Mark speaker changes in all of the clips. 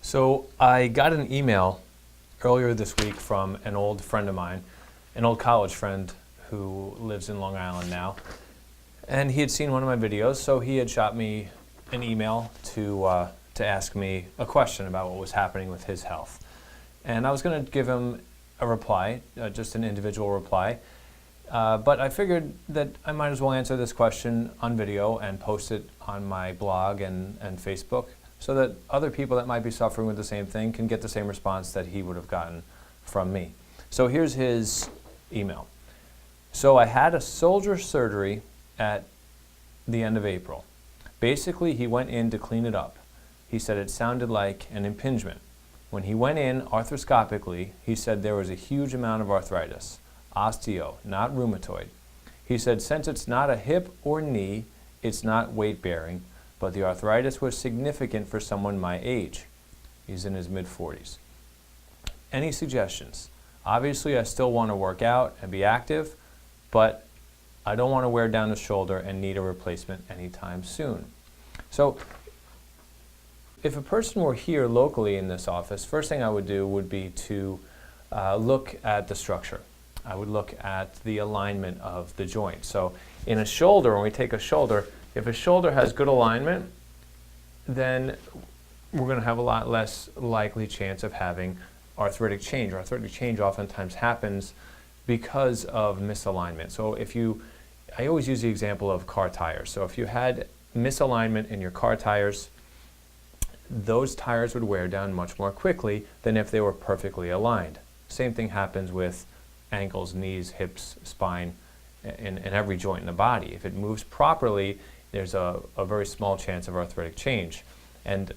Speaker 1: So I got an email earlier this week from an old friend of mine, an old college friend who lives in Long Island now. And he had seen one of my videos, so he had shot me an email to ask me a question about what was happening with his health. And I was going to give him a reply, just an individual reply. But I figured that I might as well answer this question on video and post it on my blog and Facebook so that other people that might be suffering with the same thing can get the same response that he would have gotten from me. So here's his email. So I had a shoulder surgery at the end of April. Basically, he went in to clean it up. He said it sounded like an impingement. When he went in arthroscopically, he said there was a huge amount of arthritis. Osteo, not rheumatoid. He said since it's not a hip or knee, it's not weight-bearing, but the arthritis was significant for someone my age. He's in his mid-40s. Any suggestions? Obviously, I still want to work out and be active, but I don't want to wear down the shoulder and need a replacement anytime soon. So, if a person were here locally in this office, first thing I would do would be to look at the structure. I would look at the alignment of the joint. So in a shoulder, when we take a shoulder, if a shoulder has good alignment, then we're going to have a lot less likely chance of having arthritic change. Arthritic change oftentimes happens because of misalignment. So I always use the example of car tires. So if you had misalignment in your car tires, those tires would wear down much more quickly than if they were perfectly aligned. Same thing happens with ankles, knees, hips, spine, and every joint in the body. If it moves properly, there's a very small chance of arthritic change. And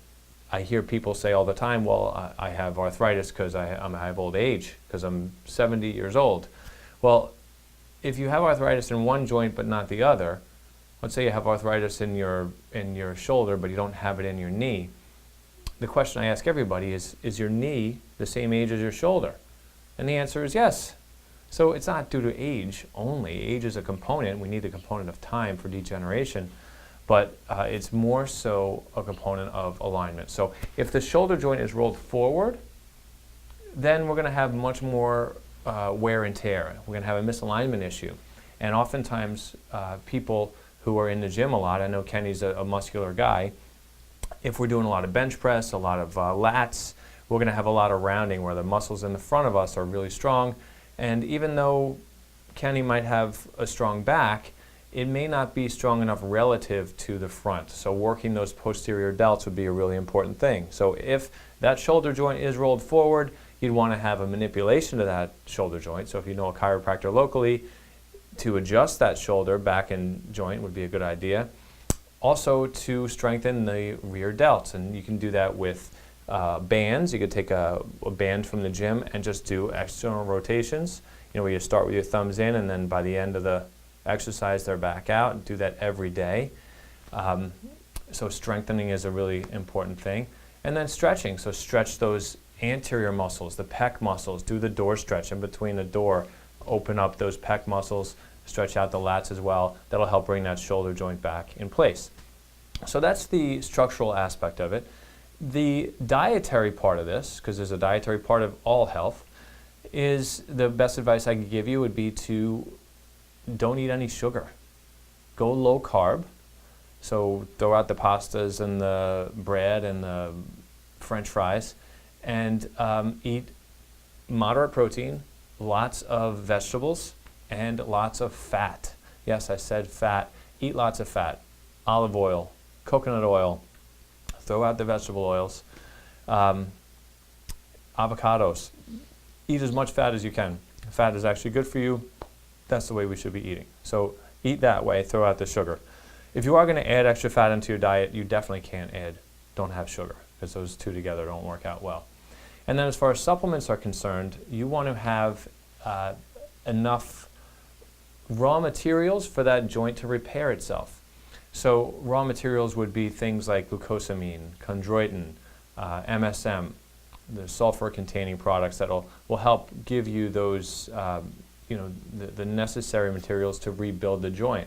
Speaker 1: I hear people say all the time, well, I have arthritis because I have old age, because I'm 70 years old. Well, if you have arthritis in one joint but not the other, let's say you have arthritis in your shoulder but you don't have it in your knee, the question I ask everybody is your knee the same age as your shoulder? And the answer is yes. So it's not due to age only. Age is a component. We need the component of time for degeneration, but it's more so a component of alignment. So if the shoulder joint is rolled forward, then we're going to have much more wear and tear. We're going to have a misalignment issue. And oftentimes people who are in the gym a lot, I know Kenny's a muscular guy, if we're doing a lot of bench press, a lot of lats, we're going to have a lot of rounding where the muscles in the front of us are really strong. And even though Kenny might have a strong back, it may not be strong enough relative to the front. So working those posterior delts would be a really important thing. So if that shoulder joint is rolled forward, you'd want to have a manipulation of that shoulder joint. So if you know a chiropractor locally, to adjust that shoulder back and joint would be a good idea. Also to strengthen the rear delts, and you can do that with bands. You could take a band from the gym and just do external rotations, where you start with your thumbs in and then by the end of the exercise they're back out, and do that every day. So strengthening is a really important thing. And then stretching, so stretch those anterior muscles, the pec muscles, do the door stretch in between the door, open up those pec muscles, stretch out the lats as well. That'll help bring that shoulder joint back in place. So that's the structural aspect of it. The dietary part of this, because there's a dietary part of all health, is the best advice I could give you would be to don't eat any sugar. Go low carb. So throw out the pastas and the bread and the French fries, and eat moderate protein, lots of vegetables, and lots of fat. Yes, I said fat. Eat lots of fat. Olive oil, coconut oil, throw out the vegetable oils, avocados. Eat as much fat as you can. Fat is actually good for you. That's the way we should be eating. So eat that way, throw out the sugar. If you are going to add extra fat into your diet, you definitely don't have sugar, because those two together don't work out well. And then as far as supplements are concerned, you want to have enough raw materials for that joint to repair itself. So raw materials would be things like glucosamine, chondroitin, MSM, the sulfur-containing products that will help give you those, the necessary materials to rebuild the joint.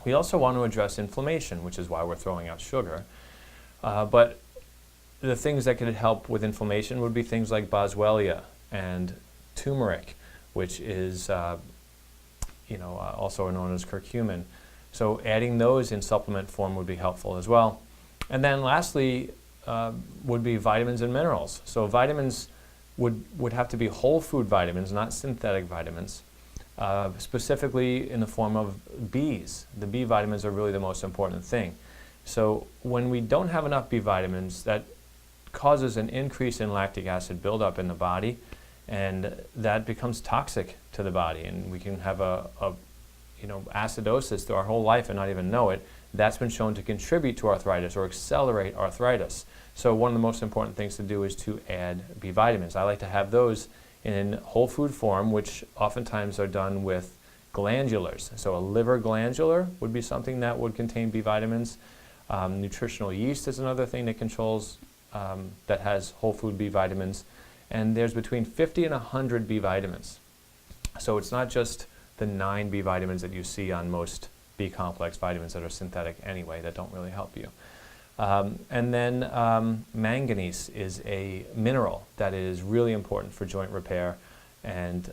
Speaker 1: We also want to address inflammation, which is why we're throwing out sugar. But the things that could help with inflammation would be things like boswellia and turmeric, which is also known as curcumin. So adding those in supplement form would be helpful as well. And then lastly would be vitamins and minerals. So vitamins would have to be whole food vitamins, not synthetic vitamins, specifically in the form of Bs. The B vitamins are really the most important thing. So when we don't have enough B vitamins, that causes an increase in lactic acid buildup in the body, and that becomes toxic to the body, and we can have acidosis through our whole life and not even know it. That's been shown to contribute to arthritis or accelerate arthritis. So one of the most important things to do is to add B vitamins. I like to have those in whole food form, which oftentimes are done with glandulars. So a liver glandular would be something that would contain B vitamins. Nutritional yeast is another thing that controls, that has whole food B vitamins. And there's between 50 and 100 B vitamins. So it's not just the 9 B vitamins that you see on most B complex vitamins that are synthetic anyway, that don't really help you. And then manganese is a mineral that is really important for joint repair, and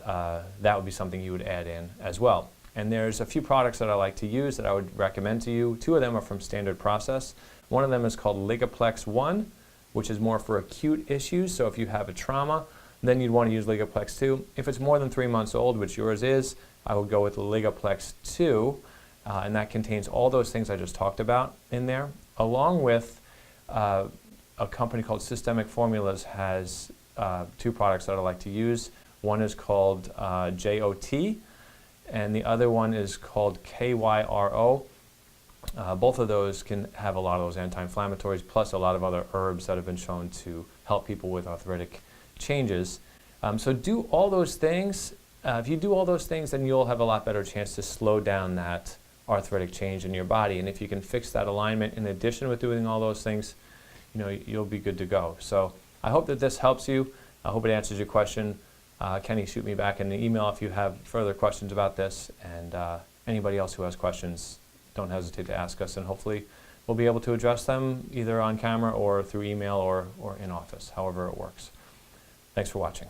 Speaker 1: that would be something you would add in as well. And there's a few products that I like to use that I would recommend to you. 2 of them are from Standard Process. One of them is called Ligaplex 1, which is more for acute issues. So if you have a trauma, then you'd want to use Ligaplex 2. If it's more than 3 months old, which yours is, I would go with Ligaplex 2, and that contains all those things I just talked about in there, along with a company called Systemic Formulas has 2 products that I like to use. One is called JOT, and the other one is called KYRO. Both of those can have a lot of those anti-inflammatories, plus a lot of other herbs that have been shown to help people with arthritic changes. So do all those things. If you do all those things, then you'll have a lot better chance to slow down that arthritic change in your body. And if you can fix that alignment in addition with doing all those things, you'll be good to go. So I hope that this helps you. I hope it answers your question. Kenny, shoot me back in the email if you have further questions about this. And anybody else who has questions, don't hesitate to ask us, and hopefully we'll be able to address them either on camera or through email or in office, however it works. Thanks for watching.